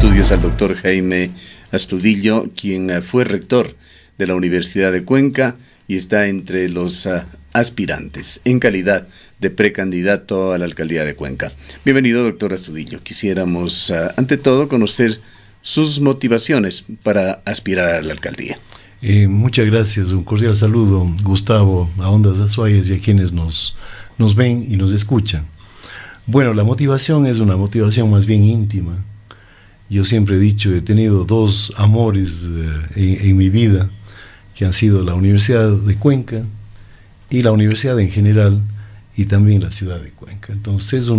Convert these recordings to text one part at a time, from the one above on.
estudios al doctor Jaime Astudillo, quien fue rector de la Universidad de Cuenca y está entre los aspirantes en calidad de precandidato a la alcaldía de Cuenca. Bienvenido, doctor Astudillo. Quisiéramos, ante todo, conocer sus motivaciones para aspirar a la alcaldía. Muchas gracias, un cordial saludo, Gustavo, a Ondas Azuayas y a quienes nos ven y nos escuchan. Bueno, la motivación es una motivación más bien íntima. Yo siempre he dicho, he tenido dos amores en mi vida, que han sido la Universidad de Cuenca y la universidad en general, y también la ciudad de Cuenca. Entonces es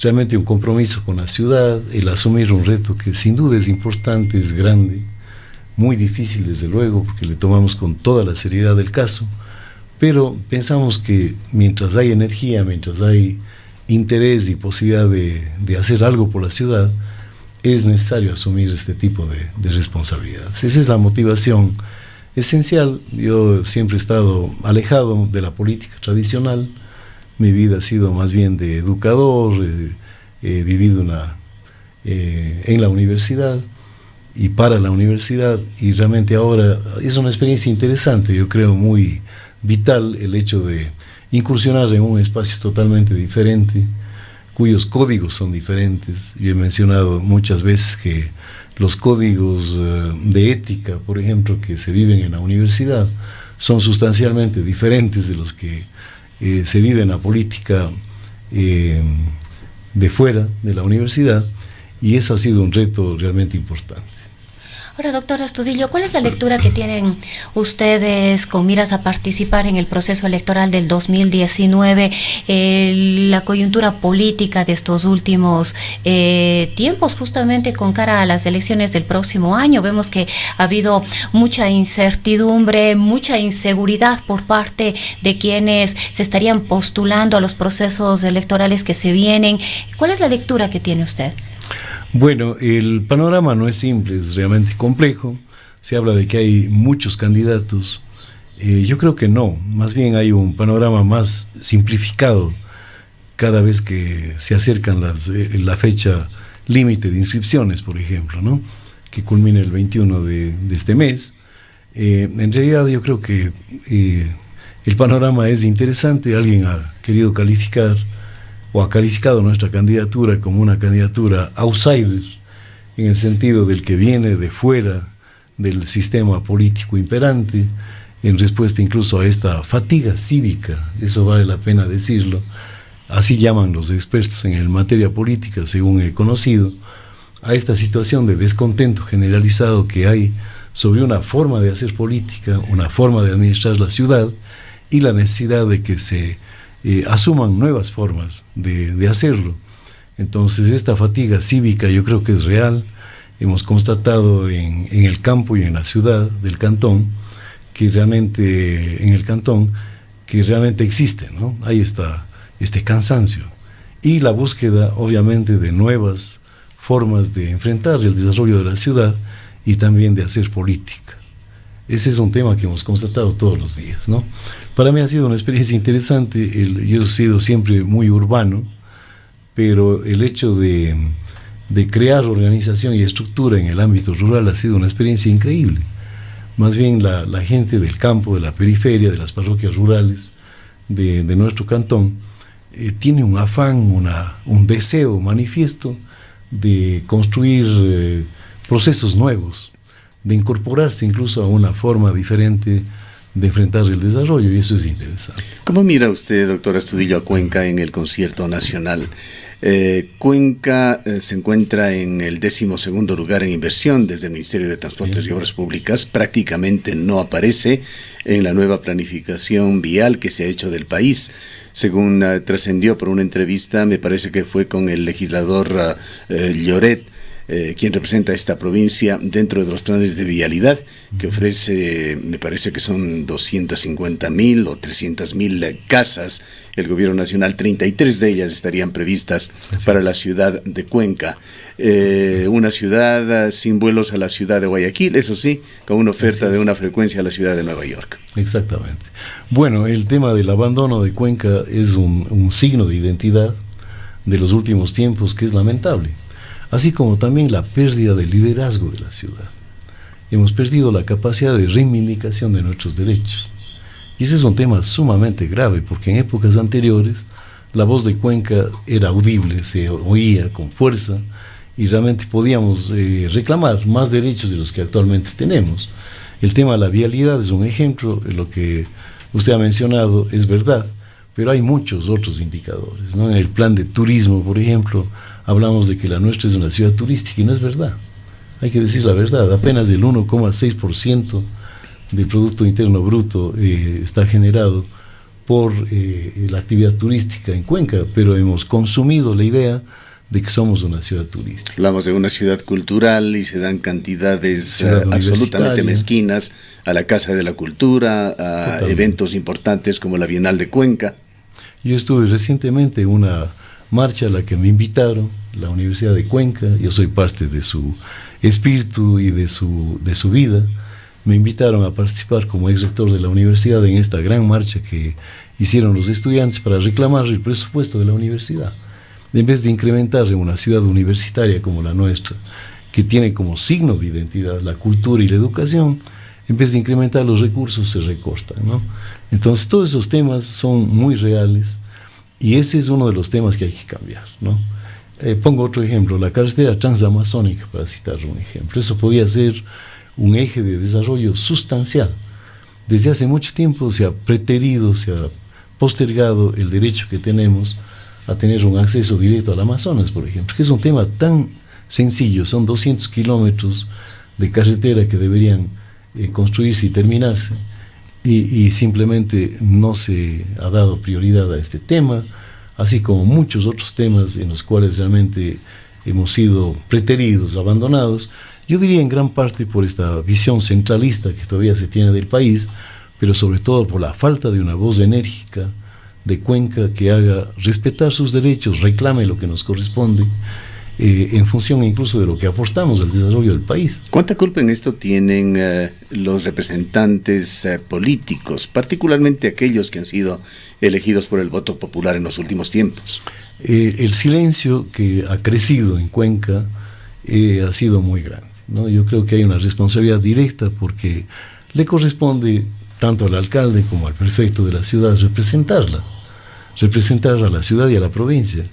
realmente un compromiso con la ciudad, el asumir un reto que sin duda es importante, es grande, muy difícil desde luego, porque le tomamos con toda la seriedad del caso, pero pensamos que mientras hay energía, mientras hay interés y posibilidad de hacer algo por la ciudad, es necesario asumir este tipo de responsabilidades. Esa es la motivación esencial. Yo siempre he estado alejado de la política tradicional, mi vida ha sido más bien de educador, he vivido en la universidad y para la universidad, y realmente ahora es una experiencia interesante, yo creo muy vital el hecho de incursionar en un espacio totalmente diferente, cuyos códigos son diferentes. Yo he mencionado muchas veces que los códigos de ética, por ejemplo, que se viven en la universidad, son sustancialmente diferentes de los que se vive en la política de fuera de la universidad, y eso ha sido un reto realmente importante. Ahora, doctor Astudillo, ¿cuál es la lectura que tienen ustedes con miras a participar en el proceso electoral del 2019, la coyuntura política de estos últimos tiempos, justamente con cara a las elecciones del próximo año? Vemos que ha habido mucha incertidumbre, mucha inseguridad por parte de quienes se estarían postulando a los procesos electorales que se vienen. ¿Cuál es la lectura que tiene usted? Bueno, el panorama no es simple, es realmente complejo. Se habla de que hay muchos candidatos. Yo creo que no, más bien hay un panorama más simplificado cada vez que se acercan la fecha límite de inscripciones, por ejemplo, ¿no?, que culmina el 21 de este mes. En realidad yo creo que el panorama es interesante. Alguien ha querido calificar o ha calificado nuestra candidatura como una candidatura outsider, en el sentido del que viene de fuera del sistema político imperante, en respuesta incluso a esta fatiga cívica, eso vale la pena decirlo, así llaman los expertos en materia política, según he conocido, a esta situación de descontento generalizado que hay sobre una forma de hacer política, una forma de administrar la ciudad, y la necesidad de que se asuman nuevas formas de hacerlo. Entonces esta fatiga cívica yo creo que es real. Hemos constatado en el campo y en la ciudad del cantón que realmente existe, ¿no? Ahí está este cansancio y la búsqueda obviamente de nuevas formas de enfrentar el desarrollo de la ciudad y también de hacer política. Ese es un tema que hemos constatado todos los días, ¿no? Para mí ha sido una experiencia interesante. Yo he sido siempre muy urbano, pero el hecho de crear organización y estructura en el ámbito rural ha sido una experiencia increíble. Más bien la gente del campo, de la periferia, de las parroquias rurales de nuestro cantón, tiene un afán, un deseo manifiesto de construir procesos nuevos, de incorporarse incluso a una forma diferente de enfrentar el desarrollo, y eso es interesante. ¿Cómo mira usted, doctor Astudillo, a Cuenca en el concierto nacional? Cuenca se encuentra en el 12º lugar en inversión desde el Ministerio de Transportes y Obras Públicas. Prácticamente no aparece en la nueva planificación vial que se ha hecho del país. Según trascendió por una entrevista, me parece que fue con el legislador Lloret, quien representa a esta provincia dentro de los planes de vialidad que ofrece, me parece que son 250,000 o 300,000 casas. El gobierno nacional, 33 de ellas estarían previstas para la ciudad de Cuenca. Una ciudad sin vuelos a la ciudad de Guayaquil, eso sí, con una oferta de una frecuencia a la ciudad de Nueva York. Exactamente. Bueno, el tema del abandono de Cuenca es un signo de identidad de los últimos tiempos que es lamentable. así como también la pérdida de liderazgo de la ciudad. Hemos perdido la capacidad de reivindicación de nuestros derechos. Y ese es un tema sumamente grave, porque en épocas anteriores la voz de Cuenca era audible, se oía con fuerza, y realmente podíamos reclamar más derechos de los que actualmente tenemos. El tema de la vialidad es un ejemplo, lo que usted ha mencionado es verdad, pero hay muchos otros indicadores, ¿no? En el plan de turismo, por ejemplo, hablamos de que la nuestra es una ciudad turística, y no es verdad. Hay que decir la verdad, apenas el 1,6% del Producto Interno Bruto está generado por la actividad turística en Cuenca, pero hemos consumido la idea de que somos una ciudad turística. Hablamos de una ciudad cultural y se dan cantidades absolutamente mezquinas a la Casa de la Cultura, a totalmente eventos importantes como la Bienal de Cuenca. Yo estuve recientemente en una marcha a la que me invitaron, la Universidad de Cuenca, yo soy parte de su espíritu y de su vida. Me invitaron a participar como ex-rector de la universidad en esta gran marcha que hicieron los estudiantes para reclamar el presupuesto de la universidad. En vez de incrementar en una ciudad universitaria como la nuestra, que tiene como signo de identidad la cultura y la educación, en vez de incrementar los recursos se recortan, ¿no? Entonces todos esos temas son muy reales y ese es uno de los temas que hay que cambiar, ¿no? Pongo otro ejemplo, la carretera transamazónica, para citar un ejemplo. Eso podía ser un eje de desarrollo sustancial. Desde hace mucho tiempo se ha preterido, se ha postergado el derecho que tenemos a tener un acceso directo al Amazonas, por ejemplo, que es un tema tan sencillo. Son 200 kilómetros de carretera que deberían construirse y terminarse, y simplemente no se ha dado prioridad a este tema, así como muchos otros temas en los cuales realmente hemos sido preteridos, abandonados, yo diría en gran parte por esta visión centralista que todavía se tiene del país, pero sobre todo por la falta de una voz enérgica de Cuenca que haga respetar sus derechos, reclame lo que nos corresponde, en función incluso de lo que aportamos al desarrollo del país. ¿Cuánta culpa en esto tienen los representantes políticos, particularmente aquellos que han sido elegidos por el voto popular en los últimos tiempos? El silencio que ha crecido en Cuenca ha sido muy grande, ¿no? Yo creo que hay una responsabilidad directa porque le corresponde tanto al alcalde como al prefecto de la ciudad representar a la ciudad y a la provincia.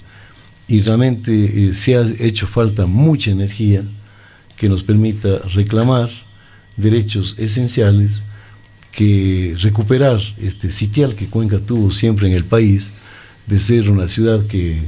Y realmente se ha hecho falta mucha energía que nos permita reclamar derechos esenciales, que recuperar este sitial que Cuenca tuvo siempre en el país, de ser una ciudad que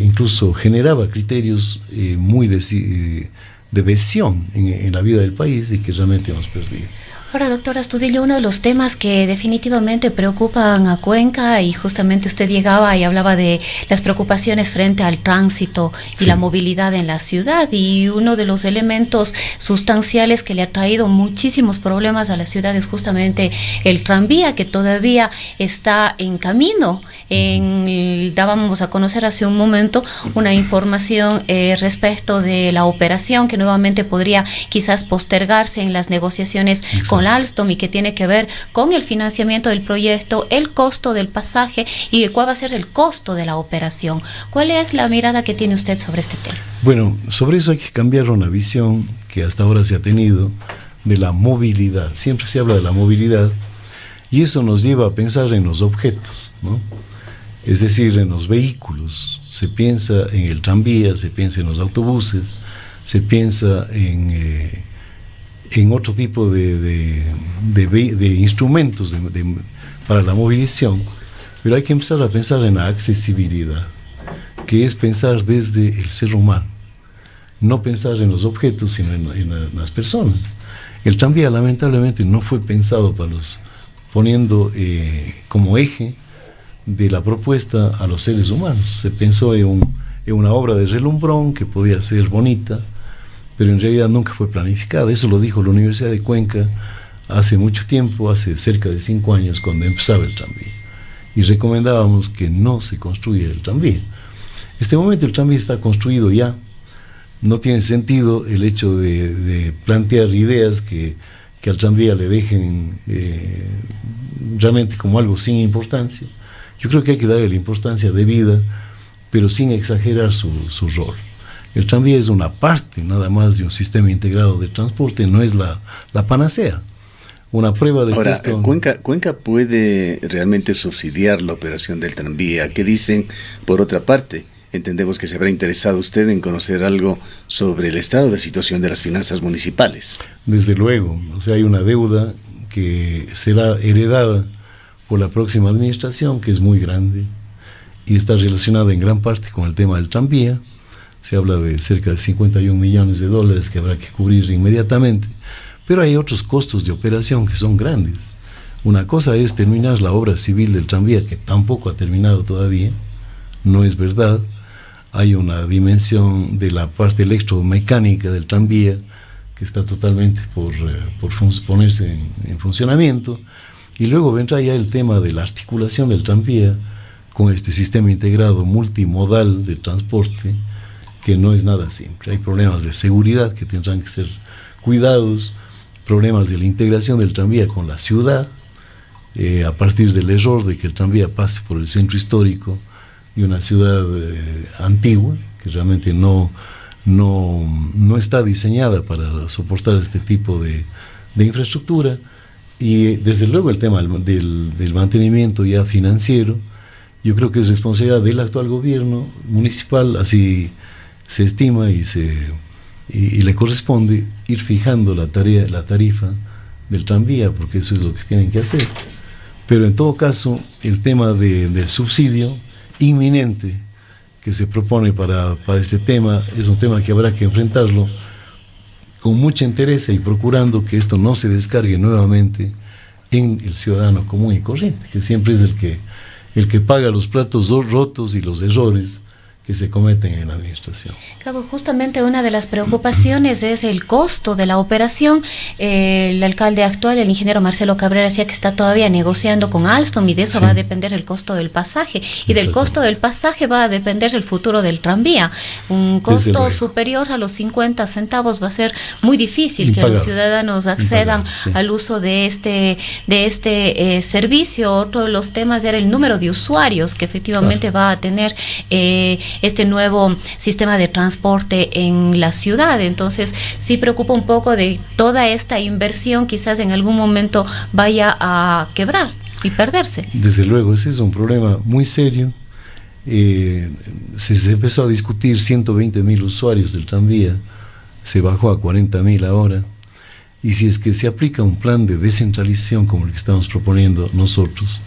incluso generaba criterios muy de adhesión en la vida del país y que realmente hemos perdido. Ahora, doctor Astudillo, uno de los temas que definitivamente preocupan a Cuenca, y justamente usted llegaba y hablaba de las preocupaciones frente al tránsito y la movilidad en la ciudad, y uno de los elementos sustanciales que le ha traído muchísimos problemas a la ciudad es justamente el tranvía, que todavía está en camino. Dábamos a conocer hace un momento una información respecto de la operación que nuevamente podría quizás postergarse en las negociaciones con la Alstom, y que tiene que ver con el financiamiento del proyecto, el costo del pasaje y cuál va a ser el costo de la operación. ¿Cuál es la mirada que tiene usted sobre este tema? Bueno, sobre eso hay que cambiar una visión que hasta ahora se ha tenido de la movilidad. Siempre se habla de la movilidad y eso nos lleva a pensar en los objetos, ¿no? Es decir, en los vehículos. Se piensa en el tranvía, se piensa en los autobuses, se piensa en otro tipo de instrumentos para la movilización, pero hay que empezar a pensar en la accesibilidad, que es pensar desde el ser humano, no pensar en los objetos, sino en las personas. El tranvía lamentablemente no fue pensado poniendo como eje de la propuesta a los seres humanos. Se pensó en una obra de relumbrón que podía ser bonita, pero en realidad nunca fue planificada. Eso lo dijo la Universidad de Cuenca hace mucho tiempo, hace cerca de 5 años, cuando empezaba el tranvía. Y recomendábamos que no se construya el tranvía. En este momento el tranvía está construido ya. No tiene sentido el hecho de plantear ideas que al tranvía le dejen realmente como algo sin importancia. Yo creo que hay que darle la importancia debida, pero sin exagerar su rol. El tranvía es una parte nada más de un sistema integrado de transporte, no es la panacea. Una prueba de ahora, que esto... Cuenca puede realmente subsidiar la operación del tranvía. ¿Qué dicen por otra parte? Entendemos que se habrá interesado usted en conocer algo sobre el estado de situación de las finanzas municipales. Desde luego, o sea, hay una deuda que será heredada por la próxima administración, que es muy grande, y está relacionada en gran parte con el tema del tranvía. Se habla de cerca de 51 millones de dólares que habrá que cubrir inmediatamente, pero hay otros costos de operación que son grandes. Una cosa es terminar la obra civil del tranvía, que tampoco ha terminado todavía, no es verdad. Hay una dimensión de la parte electromecánica del tranvía que está totalmente por ponerse en funcionamiento, y luego vendrá ya el tema de la articulación del tranvía con este sistema integrado multimodal de transporte, que no es nada simple. Hay problemas de seguridad que tendrán que ser cuidados, problemas de la integración del tranvía con la ciudad, a partir del error de que el tranvía pase por el centro histórico de una ciudad antigua, que realmente no está diseñada para soportar este tipo de infraestructura, y desde luego el tema del mantenimiento ya financiero. Yo creo que es responsabilidad del actual gobierno municipal, así se estima y le corresponde ir fijando la tarifa del tranvía, porque eso es lo que tienen que hacer. Pero en todo caso, el tema del subsidio inminente que se propone para este tema es un tema que habrá que enfrentarlo con mucha entereza y procurando que esto no se descargue nuevamente en el ciudadano común y corriente, que siempre es el que paga los platos rotos y los errores que se cometen en la administración. Cabo, justamente una de las preocupaciones es el costo de la operación. El alcalde actual, el ingeniero Marcelo Cabrera, decía que está todavía negociando con Alstom, y de eso va a depender el costo del pasaje, y del costo del pasaje va a depender el futuro del tranvía. Un costo superior a los 50 centavos va a ser muy difícil que los ciudadanos accedan al uso de este servicio. Otro de los temas era el número de usuarios que efectivamente va a tener este nuevo sistema de transporte en la ciudad. Entonces sí preocupa un poco de toda esta inversión, quizás en algún momento vaya a quebrar y perderse. Desde luego, ese es un problema muy serio. Se empezó a discutir 120.000 usuarios del tranvía, se bajó a 40.000 ahora, y si es que se aplica un plan de descentralización como el que estamos proponiendo nosotros,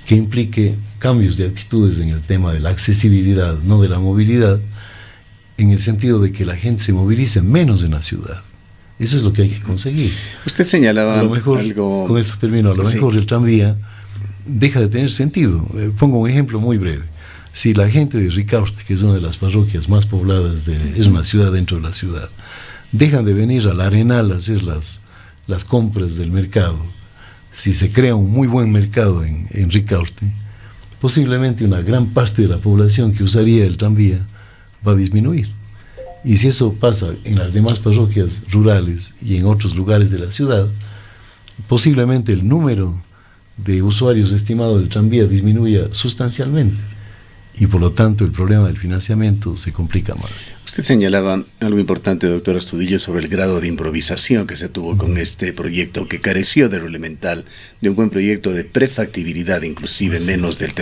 que implique cambios de actitudes en el tema de la accesibilidad, no de la movilidad, en el sentido de que la gente se movilice menos en la ciudad. Eso es lo que hay que conseguir. Usted señalaba a lo mejor, algo... Con esto termino, a lo mejor el tranvía deja de tener sentido. Pongo un ejemplo muy breve. Si la gente de Ricaurte, que es una de las parroquias más pobladas, es una ciudad dentro de la ciudad, dejan de venir al Arenal a hacer las compras del mercado, si se crea un muy buen mercado en Ricaurte, posiblemente una gran parte de la población que usaría el tranvía va a disminuir. Y si eso pasa en las demás parroquias rurales y en otros lugares de la ciudad, posiblemente el número de usuarios estimado del tranvía disminuya sustancialmente, y por lo tanto el problema del financiamiento se complica más. Usted señalaba algo importante, doctor Astudillo, sobre el grado de improvisación que se tuvo con este proyecto, que careció de lo elemental, de un buen proyecto de prefactibilidad, inclusive menos del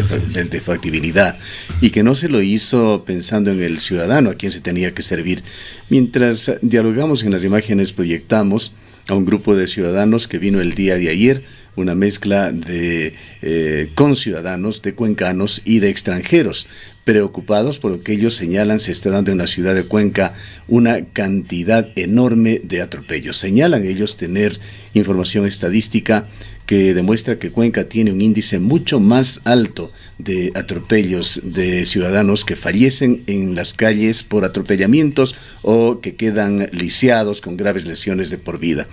de factibilidad, y que no se lo hizo pensando en el ciudadano a quien se tenía que servir. Mientras dialogamos en las imágenes, proyectamos a un grupo de ciudadanos que vino el día de ayer, una mezcla de conciudadanos, de cuencanos y de extranjeros, preocupados por lo que ellos señalan se está dando en la ciudad de Cuenca una cantidad enorme de atropellos. Señalan ellos tener información estadística que demuestra que Cuenca tiene un índice mucho más alto de atropellos de ciudadanos que fallecen en las calles por atropellamientos o que quedan lisiados con graves lesiones de por vida.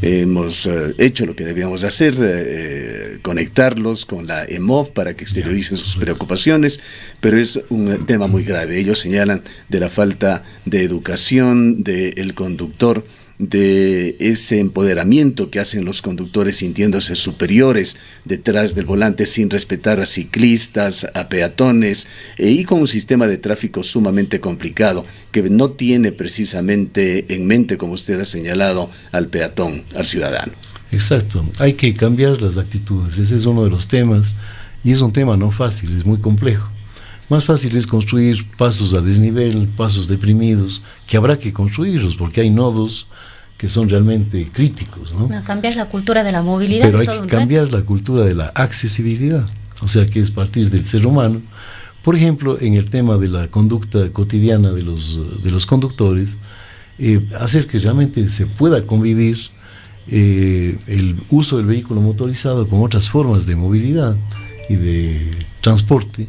Hemos hecho lo que debíamos hacer, conectarlos con la EMOV para que exterioricen sus preocupaciones, pero es un tema muy grave. Ellos señalan de la falta de educación del conductor de ese empoderamiento que hacen los conductores sintiéndose superiores detrás del volante sin respetar a ciclistas, a peatones, y con un sistema de tráfico sumamente complicado que no tiene precisamente en mente, como usted ha señalado, al peatón, al ciudadano. Exacto, hay que cambiar las actitudes, ese es uno de los temas, y es un tema no fácil, es muy complejo. Más fácil es construir pasos a desnivel, pasos deprimidos, que habrá que construirlos, porque hay nodos que son realmente críticos, ¿no? Cambiar la cultura de la movilidad. Pero hay que cambiar la cultura de la accesibilidad, o sea que es partir del ser humano. Por ejemplo, en el tema de la conducta cotidiana de los conductores, hacer que realmente se pueda convivir el uso del vehículo motorizado con otras formas de movilidad y de transporte,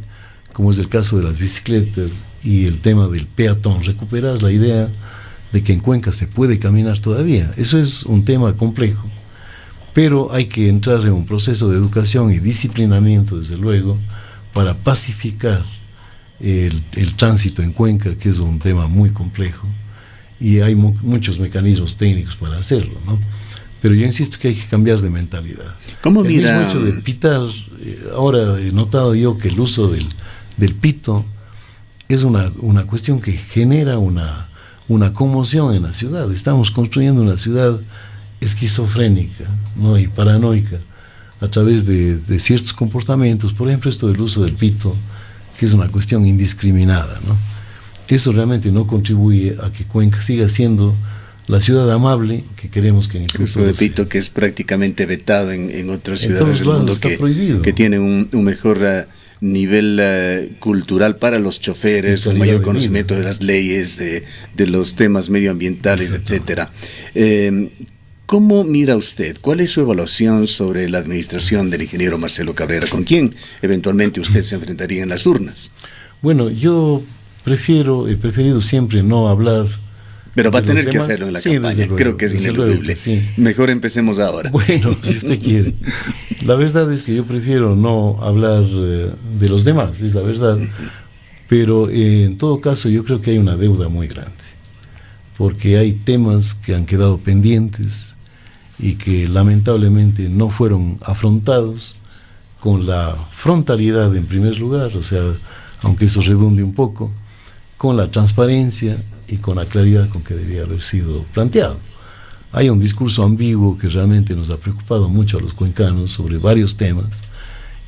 como es el caso de las bicicletas y el tema del peatón, recuperar la idea de que en Cuenca se puede caminar todavía. Eso es un tema complejo, pero hay que entrar en un proceso de educación y disciplinamiento, desde luego, para pacificar el tránsito en Cuenca, que es un tema muy complejo, y hay muchos mecanismos técnicos para hacerlo, ¿no? Pero yo insisto que hay que cambiar de mentalidad. ¿Cómo mira? El mismo hecho de pitar, ahora he notado yo que el uso del pito es una cuestión que genera una conmoción en la ciudad. Estamos construyendo una ciudad esquizofrénica, ¿no? Y paranoica a través de ciertos comportamientos. Por ejemplo, esto del uso del pito, que es una cuestión indiscriminada, ¿no? Eso realmente no contribuye a que Cuenca siga siendo la ciudad amable que queremos que en el futuro de pito, que es prácticamente vetado en otras ciudades del mundo que tienen un mejor nivel cultural para los choferes, un mayor conocimiento de las leyes, de los temas medioambientales, etcétera. ¿Cómo mira usted? ¿Cuál es su evaluación sobre la administración del ingeniero Marcelo Cabrera? ¿Con quién eventualmente usted se enfrentaría en las urnas? Bueno, yo he preferido siempre no hablar. Pero va a tener que hacerlo en la campaña, creo que es ineludible. Sí. Mejor empecemos ahora. Bueno, si usted quiere. La verdad es que yo prefiero no hablar de los demás, es la verdad. Pero en todo caso yo creo que hay una deuda muy grande, porque hay temas que han quedado pendientes y que lamentablemente no fueron afrontados con la frontalidad en primer lugar, o sea, aunque eso redunde un poco, con la transparencia y con la claridad con que debía haber sido planteado. Hay un discurso ambiguo que realmente nos ha preocupado mucho a los cuencanos sobre varios temas,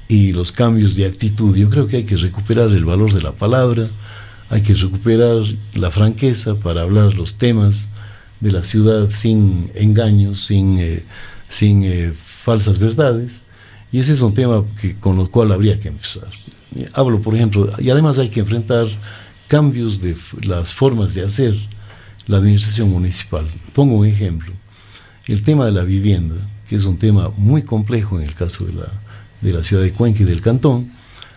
y los cambios de actitud. Yo creo que hay que recuperar el valor de la palabra, hay que recuperar la franqueza para hablar los temas de la ciudad sin engaños, sin falsas verdades, y ese es un tema con el cual habría que empezar. Hablo, por ejemplo, y además hay que enfrentar cambios de las formas de hacer la administración municipal. Pongo un ejemplo, el tema de la vivienda, que es un tema muy complejo en el caso de la ciudad de Cuenca y del cantón.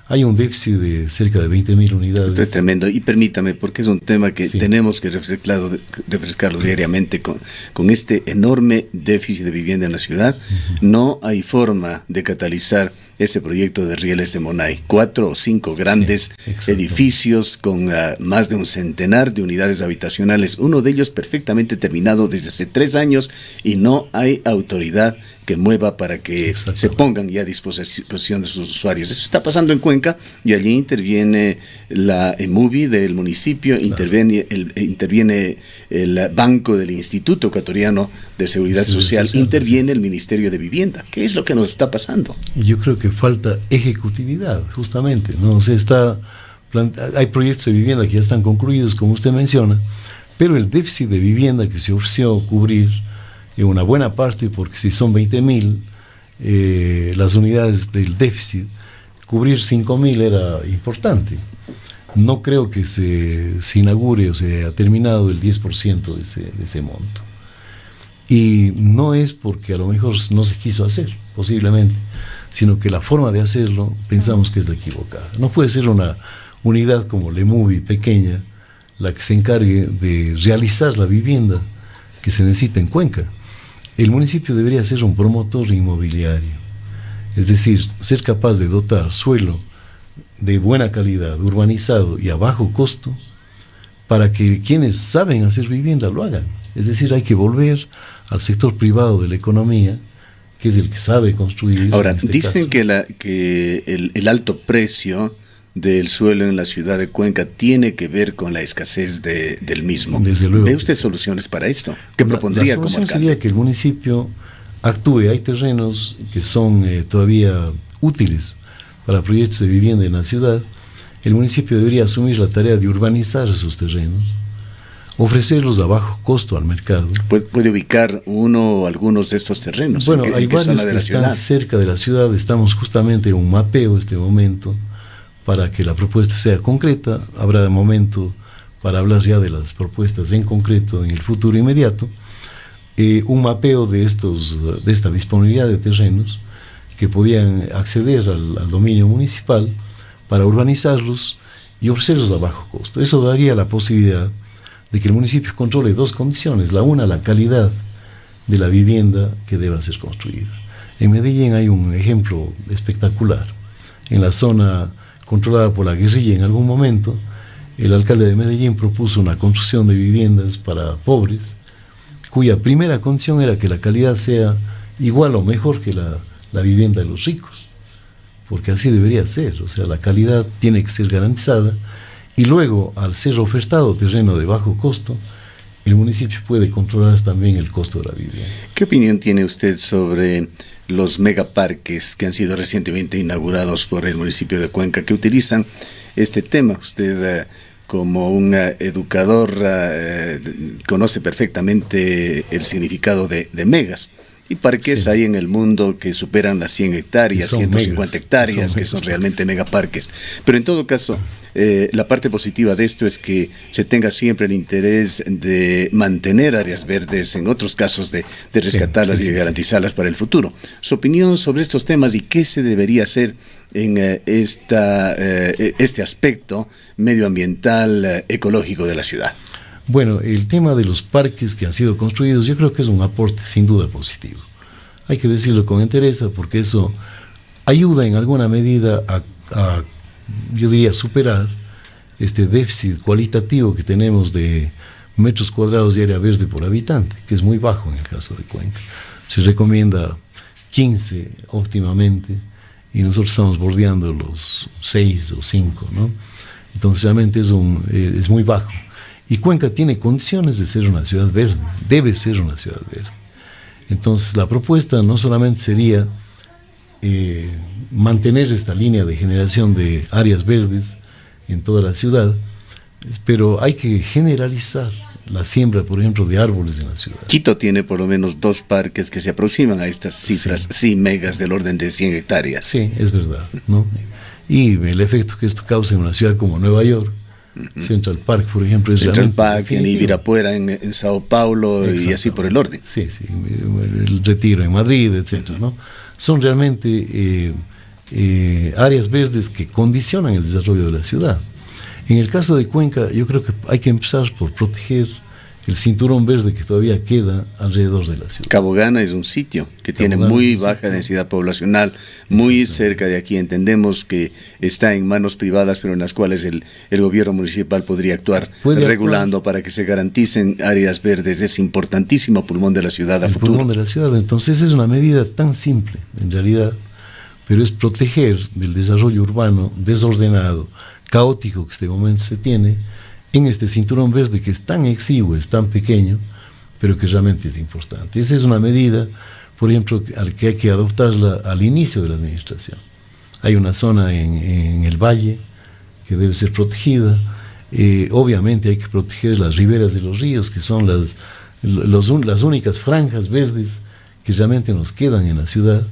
Hay un déficit de cerca de 20.000 unidades. Esto es tremendo, y permítame, porque es un tema que tenemos que refrescarlo diariamente con este enorme déficit de vivienda en la ciudad. No hay forma de catalizar ese proyecto de rieles de Monay. 4 o 5 grandes edificios con más de un centenar de unidades habitacionales, uno de ellos perfectamente terminado desde hace 3 años, y no hay autoridad que mueva para que se pongan ya a disposición de sus usuarios. Eso está pasando en Cuenca, y allí interviene la EMUVI del municipio, interviene el Banco del Instituto Ecuatoriano de Seguridad Social, interviene el Ministerio de Vivienda. ¿Qué es lo que nos está pasando? Yo creo que falta ejecutividad, justamente, ¿no? O sea, hay proyectos de vivienda que ya están concluidos, como usted menciona, pero el déficit de vivienda que se ofreció cubrir en una buena parte, porque si son 20.000 las unidades del déficit, cubrir 5.000 era importante. No creo que se inaugure o se ha terminado el 10% de ese monto. Y no es porque a lo mejor no se quiso hacer, posiblemente, sino que la forma de hacerlo pensamos que es la equivocada. No puede ser una unidad como la EMUVI pequeña la que se encargue de realizar la vivienda que se necesita en Cuenca. El municipio debería ser un promotor inmobiliario, es decir, ser capaz de dotar suelo de buena calidad, urbanizado y a bajo costo, para que quienes saben hacer vivienda lo hagan. Es decir, hay que volver al sector privado de la economía, que es el que sabe construir. Ahora, en este dicen caso. que el alto precio del suelo en la ciudad de Cuenca tiene que ver con la escasez del mismo. Desde luego. ¿Ve usted soluciones para esto? ¿Qué propondría como solución alcalde? sería que el municipio actúe. Hay terrenos que son todavía útiles para proyectos de vivienda en la ciudad. El municipio debería asumir la tarea de urbanizar esos terrenos, ofrecerlos a bajo costo al mercado. ¿Puede ubicar uno o algunos de estos terrenos? Bueno, hay ¿En qué varios zona de que la están ciudad? cerca de la ciudad. Estamos justamente en un mapeo en este momento para que la propuesta sea concreta. Habrá de momento para hablar ya de las propuestas en concreto en el futuro inmediato. Un mapeo de esta disponibilidad de terrenos que podían acceder al dominio municipal para urbanizarlos y ofrecerlos a bajo costo. Eso daría la posibilidad de que el municipio controle dos condiciones. La una, la calidad de la vivienda que deba ser construida. En Medellín hay un ejemplo espectacular. En la zona controlada por la guerrilla en algún momento, el alcalde de Medellín propuso una construcción de viviendas para pobres, cuya primera condición era que la calidad sea igual o mejor que la vivienda de los ricos, porque así debería ser. O sea, la calidad tiene que ser garantizada, y luego, al ser ofertado terreno de bajo costo, el municipio puede controlar también el costo de la vivienda. ¿Qué opinión tiene usted sobre los megaparques que han sido recientemente inaugurados por el municipio de Cuenca, que utilizan este tema? Usted, como un educador, conoce perfectamente el significado de megas. Y parques Sí. hay en el mundo que superan las 100 hectáreas, 150 megas, hectáreas, que son realmente megaparques. Pero en todo caso, la parte positiva de esto es que se tenga siempre el interés de mantener áreas verdes, en otros casos de rescatarlas y de garantizarlas para el futuro. Su opinión sobre estos temas y qué se debería hacer en este aspecto medioambiental, ecológico de la ciudad. Bueno, el tema de los parques que han sido construidos, yo creo que es un aporte sin duda positivo. Hay que decirlo con entereza, porque eso ayuda en alguna medida a yo diría, superar este déficit cualitativo que tenemos de metros cuadrados de área verde por habitante, que es muy bajo en el caso de Cuenca. Se recomienda 15 óptimamente, y nosotros estamos bordeando los 6 o 5, ¿no? Entonces realmente es muy bajo. Y Cuenca tiene condiciones de ser una ciudad verde, debe ser una ciudad verde. Entonces la propuesta no solamente sería mantener esta línea de generación de áreas verdes en toda la ciudad, pero hay que generalizar la siembra, por ejemplo, de árboles en la ciudad. Quito tiene por lo menos 2 parques que se aproximan a estas cifras, sí, megas del orden de 100 hectáreas. Sí, es verdad, ¿no? Y el efecto que esto causa en una ciudad como Nueva York, Central Park, por ejemplo, es Central realmente Park, en definitivo. Ibirapuera, en Sao Paulo, y así por el orden. Sí, sí, el Retiro en Madrid, etcétera, ¿no? Son realmente áreas verdes que condicionan el desarrollo de la ciudad. En el caso de Cuenca, yo creo que hay que empezar por proteger el cinturón verde que todavía queda alrededor de la ciudad. Cabo Gana es un sitio que tiene muy baja densidad poblacional, muy cerca de aquí. Entendemos que está en manos privadas, pero en las cuales el gobierno municipal podría actuar regulando para que se garanticen áreas verdes. Es importantísimo pulmón de la ciudad a futuro. Pulmón de la ciudad. Entonces es una medida tan simple, en realidad, pero es proteger del desarrollo urbano desordenado, caótico que en este momento se tiene, en este cinturón verde que es tan exiguo, es tan pequeño, pero que realmente es importante. Esa es una medida, por ejemplo, al que hay que adoptarla al inicio de la administración. Hay una zona en el valle que debe ser protegida. Obviamente hay que proteger las riberas de los ríos, que son las únicas franjas verdes que realmente nos quedan en la ciudad.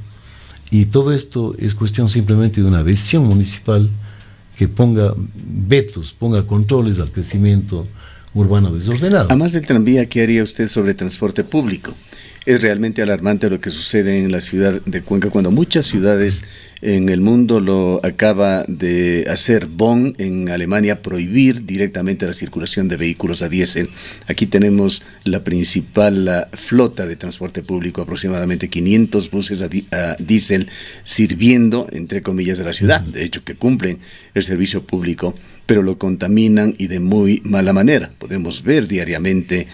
Y todo esto es cuestión simplemente de una decisión municipal que ponga vetos, ponga controles al crecimiento urbano desordenado. Además del tranvía, ¿qué haría usted sobre transporte público? Es realmente alarmante lo que sucede en la ciudad de Cuenca, cuando muchas ciudades en el mundo lo acaba de hacer. Bonn, en Alemania, prohibir directamente la circulación de vehículos a diésel. Aquí tenemos la principal flota de transporte público, aproximadamente 500 buses a diésel sirviendo, entre comillas, a la ciudad. De hecho, que cumplen el servicio público, pero lo contaminan y de muy mala manera. Podemos ver diariamente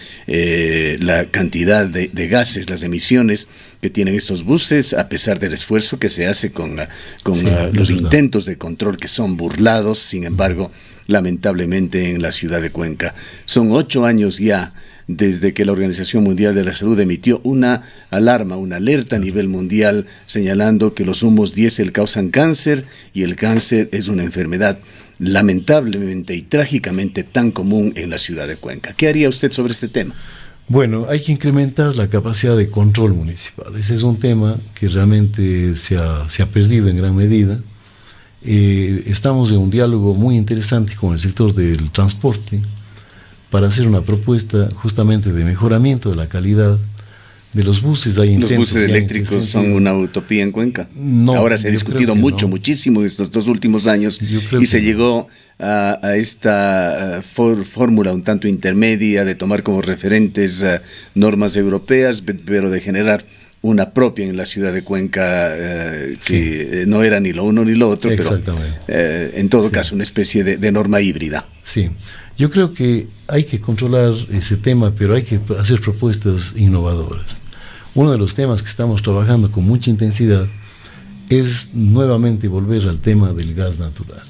la cantidad de gases, las emisiones que tienen estos buses, a pesar del esfuerzo que se hace con los intentos de control que son burlados. Sin embargo, lamentablemente en la ciudad de Cuenca son 8 años ya desde que la Organización Mundial de la Salud emitió una alarma, una alerta a nivel mundial, señalando que los humos diésel causan cáncer, y el cáncer es una enfermedad lamentablemente y trágicamente tan común en la ciudad de Cuenca. ¿Qué haría usted sobre este tema? Bueno, hay que incrementar la capacidad de control municipal. Ese es un tema que realmente se ha perdido en gran medida. Estamos en un diálogo muy interesante con el sector del transporte para hacer una propuesta justamente de mejoramiento de la calidad de los buses. ¿Los buses eléctricos son una utopía en Cuenca? No, ahora se ha discutido muchísimo en estos 2 últimos años, y se llegó a esta fórmula un tanto intermedia de tomar como referentes normas europeas, pero de generar una propia en la ciudad de Cuenca, que no era ni lo uno ni lo otro, pero en todo caso una especie de norma híbrida. Sí, yo creo que hay que controlar ese tema, pero hay que hacer propuestas innovadoras. Uno de los temas que estamos trabajando con mucha intensidad es nuevamente volver al tema del gas natural.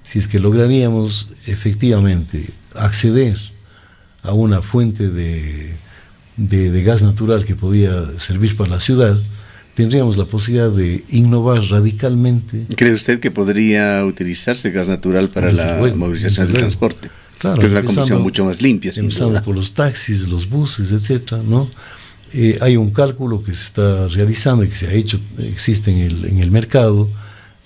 Si es que lograríamos efectivamente acceder a una fuente de gas natural que podía servir para la ciudad, tendríamos la posibilidad de innovar radicalmente. ¿Cree usted que podría utilizarse gas natural para la movilización del transporte? Claro, que es una combustión mucho más limpia, sin empezando duda. por los taxis, los buses, etcétera, ¿no? Hay un cálculo que se está realizando y que se ha hecho, existe en el mercado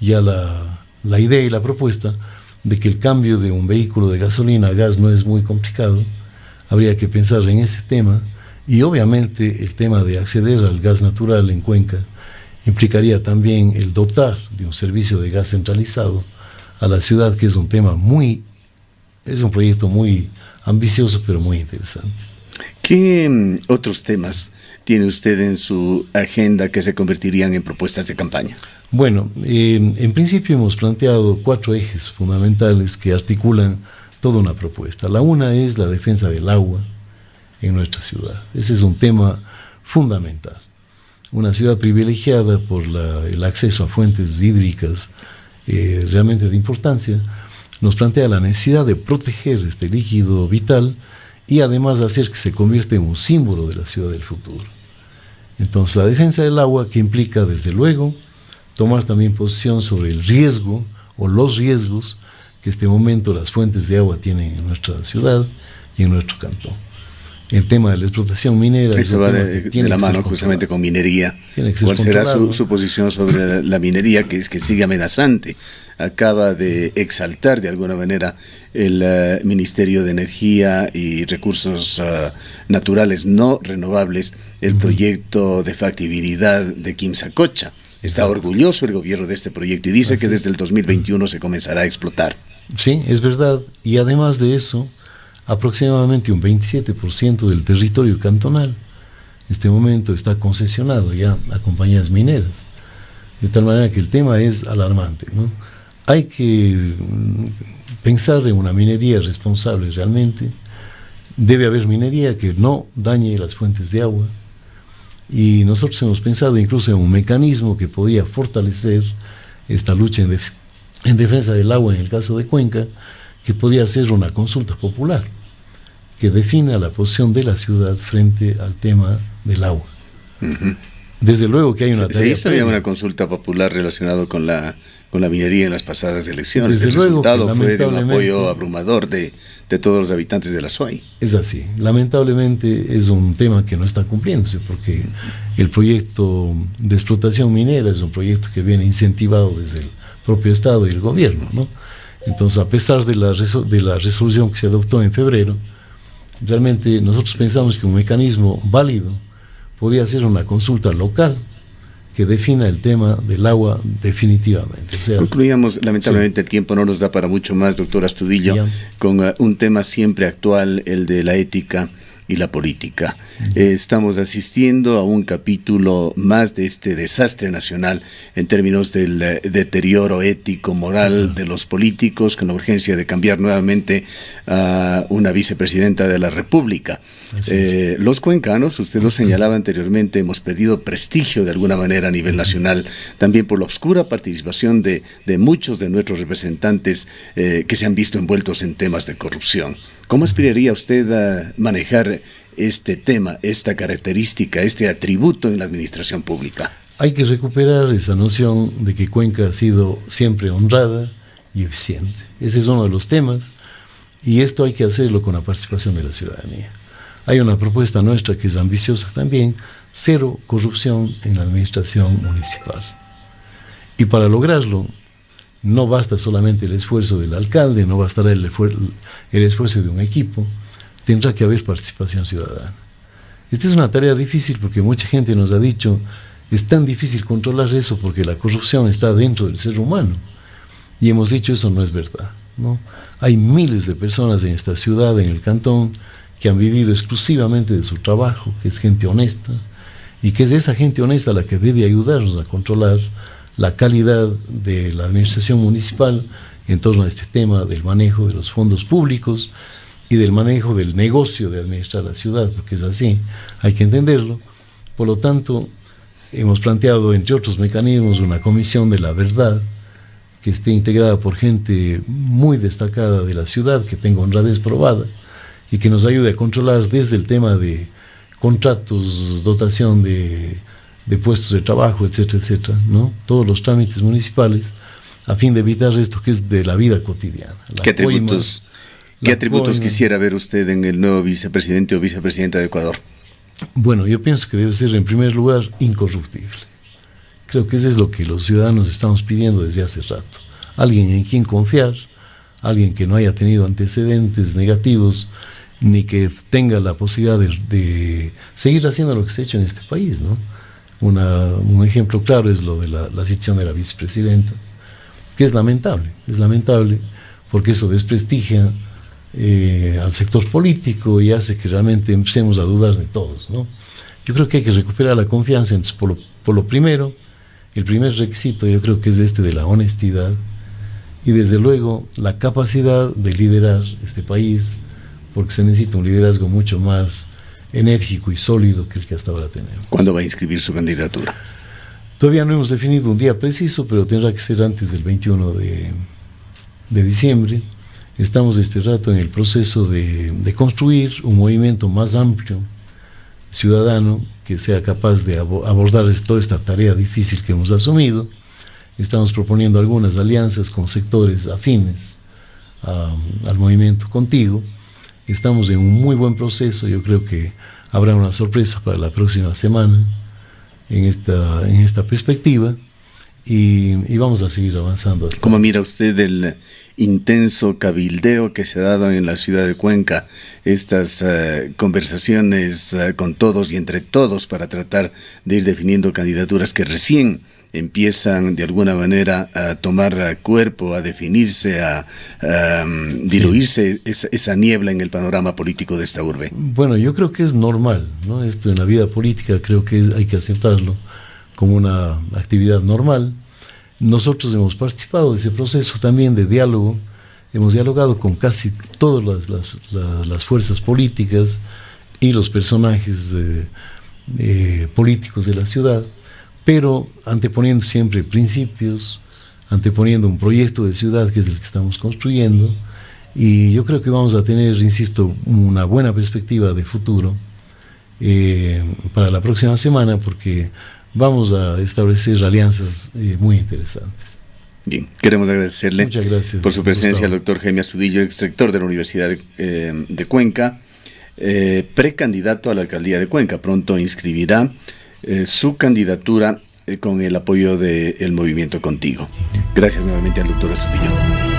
ya la idea y la propuesta de que el cambio de un vehículo de gasolina a gas no es muy complicado. Habría que pensar en ese tema, y obviamente el tema de acceder al gas natural en Cuenca implicaría también el dotar de un servicio de gas centralizado a la ciudad, que es un proyecto muy ambicioso pero muy interesante. ¿Qué otros temas tiene usted en su agenda que se convertirían en propuestas de campaña? Bueno, en principio hemos planteado 4 ejes fundamentales que articulan toda una propuesta. La una es la defensa del agua en nuestra ciudad. Ese es un tema fundamental. Una ciudad privilegiada por el acceso a fuentes hídricas realmente de importancia, nos plantea la necesidad de proteger este líquido vital y además hacer que se convierta en un símbolo de la ciudad del futuro. Entonces, la defensa del agua, que implica, desde luego, tomar también posición sobre el riesgo o los riesgos que este momento las fuentes de agua tienen en nuestra ciudad y en nuestro cantón. El tema de la explotación minera. Esto va de la mano justamente con minería. ¿Cuál será su posición sobre la minería, que sigue amenazante? Acaba de exaltar de alguna manera el Ministerio de Energía y Recursos Naturales No Renovables el proyecto de factibilidad de Quimsacocha. Está orgulloso el gobierno de este proyecto y dice que desde el 2021 se comenzará a explotar. Sí, es verdad. Y además de eso, aproximadamente un 27% del territorio cantonal en este momento está concesionado ya a compañías mineras. De tal manera que el tema es alarmante, ¿no? Hay que pensar en una minería responsable realmente. Debe haber minería que no dañe las fuentes de agua. Y nosotros hemos pensado incluso en un mecanismo que podría fortalecer esta lucha en defensa del agua en el caso de Cuenca, que podría ser una consulta popular que defina la posición de la ciudad frente al tema del agua. Desde luego que hay una tarea. Se hizo ya una consulta popular relacionada con la minería en las pasadas elecciones. Desde el resultado luego fue de un apoyo abrumador de todos los habitantes de la SOAY. Es así. Lamentablemente es un tema que no está cumpliéndose, porque el proyecto de explotación minera es un proyecto que viene incentivado desde el propio Estado y el gobierno, ¿no? Entonces, a pesar de la resolución que se adoptó en febrero, realmente nosotros pensamos que un mecanismo válido podía ser una consulta local que defina el tema del agua definitivamente. O sea, concluyamos, lamentablemente sí. El tiempo no nos da para mucho más, doctor Astudillo, Ya. con un tema siempre actual, el de la ética y la política. Estamos asistiendo a un capítulo más de este desastre nacional en términos del deterioro ético, moral de los políticos, con la urgencia de cambiar nuevamente a una vicepresidenta de la República. Los cuencanos, usted lo señalaba anteriormente, hemos perdido prestigio de alguna manera a nivel nacional, también por la oscura participación de muchos de nuestros representantes que se han visto envueltos en temas de corrupción. ¿Cómo aspiraría usted a manejar este tema, esta característica, este atributo en la administración pública? Hay que recuperar esa noción de que Cuenca ha sido siempre honrada y eficiente. Ese es uno de los temas, y esto hay que hacerlo con la participación de la ciudadanía. Hay una propuesta nuestra que es ambiciosa también: cero corrupción en la administración municipal. Y para lograrlo, no basta solamente el esfuerzo del alcalde, no bastará el esfuerzo de un equipo, tendrá que haber participación ciudadana. Esta es una tarea difícil porque mucha gente nos ha dicho, es tan difícil controlar eso porque la corrupción está dentro del ser humano. Y hemos dicho, eso no es verdad, ¿no? Hay miles de personas en esta ciudad, en el cantón, que han vivido exclusivamente de su trabajo, que es gente honesta, y que es esa gente honesta la que debe ayudarnos a controlar la calidad de la administración municipal en torno a este tema del manejo de los fondos públicos y del manejo del negocio de administrar la ciudad, porque es así, hay que entenderlo. Por lo tanto, hemos planteado, entre otros mecanismos, una comisión de la verdad que esté integrada por gente muy destacada de la ciudad, que tenga honradez probada y que nos ayude a controlar desde el tema de contratos, dotación de puestos de trabajo, etcétera, etcétera, ¿no? Todos los trámites municipales, a fin de evitar esto que es de la vida cotidiana. ¿Qué atributos quisiera ver usted en el nuevo vicepresidente o vicepresidenta de Ecuador? Bueno, yo pienso que debe ser, en primer lugar, incorruptible. Creo que eso es lo que los ciudadanos estamos pidiendo desde hace rato. Alguien en quien confiar, alguien que no haya tenido antecedentes negativos, ni que tenga la posibilidad de seguir haciendo lo que se ha hecho en este país, ¿no? Un ejemplo claro es lo de la situación de la vicepresidenta, que es lamentable porque eso desprestigia al sector político y hace que realmente empecemos a dudar de todos, ¿no? Yo creo que hay que recuperar la confianza. Entonces, por lo primero, el primer requisito yo creo que es este de la honestidad y desde luego la capacidad de liderar este país, porque se necesita un liderazgo mucho más enérgico y sólido que el que hasta ahora tenemos. ¿Cuándo va a inscribir su candidatura? Todavía no hemos definido un día preciso, pero tendrá que ser antes del 21 de diciembre. Estamos este rato en el proceso de construir un movimiento más amplio, ciudadano, que sea capaz de abordar toda esta tarea difícil que hemos asumido. Estamos proponiendo algunas alianzas con sectores afines al movimiento Contigo. Estamos en un muy buen proceso. Yo creo que habrá una sorpresa para la próxima semana en esta perspectiva y vamos a seguir avanzando. ¿Cómo mira usted el intenso cabildeo que se ha dado en la ciudad de Cuenca? Estas conversaciones con todos y entre todos para tratar de ir definiendo candidaturas que recién empiezan de alguna manera a tomar cuerpo, a definirse, a diluirse esa niebla en el panorama político de esta urbe. Bueno, yo creo que es normal, ¿no? Esto en la vida política creo que hay que aceptarlo como una actividad normal. Nosotros hemos participado de ese proceso también de diálogo, hemos dialogado con casi todas las fuerzas políticas y los personajes políticos de la ciudad, pero anteponiendo siempre principios, anteponiendo un proyecto de ciudad que es el que estamos construyendo, y yo creo que vamos a tener, insisto, una buena perspectiva de futuro para la próxima semana, porque vamos a establecer alianzas muy interesantes. Bien, queremos agradecerle por su presencia al doctor Jaime Astudillo, exrector de la Universidad de Cuenca, precandidato a la alcaldía de Cuenca. Pronto inscribirá su candidatura con el apoyo del movimiento Contigo. Gracias nuevamente al doctor Astudillo.